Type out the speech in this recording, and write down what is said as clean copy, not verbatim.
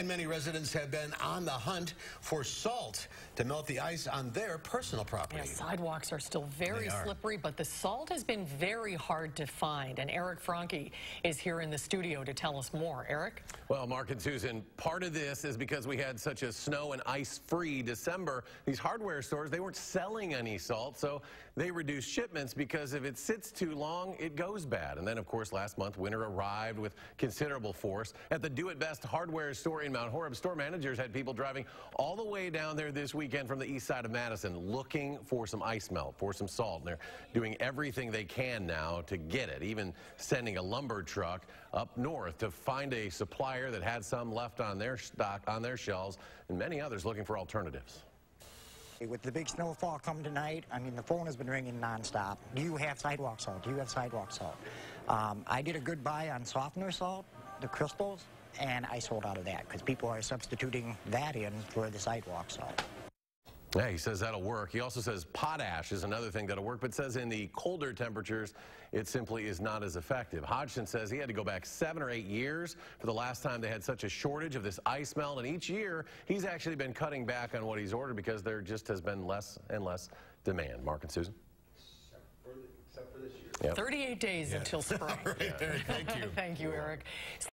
And many residents have been on the hunt for salt to melt the ice on their personal property. Yeah, sidewalks are still very slippery, but the salt has been very hard to find. And Eric Franke is here in the studio to tell us more. Eric? Well, Mark and Susan, part of this is because we had such a snow and ice-free December. These hardware stores, they weren't selling any salt, so they reduced shipments because if it sits too long, it goes bad. And then, of course, last month, winter arrived with considerable force. At the Do It Best hardware store in Mount Horeb, store managers had people driving all the way down there this weekend from the east side of Madison looking for some ice melt, for some salt. And they're doing everything they can now to get it, even sending a lumber truck up north to find a supplier that had some left on their stock, on their shelves, and many others looking for alternatives. With the big snowfall coming tonight, I mean, the phone has been ringing nonstop. Do you have sidewalk salt? Do you have sidewalk salt? I did a good buy on softener salt, the crystals, and I sold out of that because people are substituting that in for the sidewalk salt. Yeah, he says that'll work. He also says potash is another thing that'll work, but says in the colder temperatures, it simply is not as effective. Hodgson says he had to go back 7 or 8 years for the last time they had such a shortage of this ice melt, and each year he's actually been cutting back on what he's ordered because there just has been less and less demand. Mark and Susan? Except for this year. Yep. 38 days until spring. Right there. Thank you. Thank you, Eric.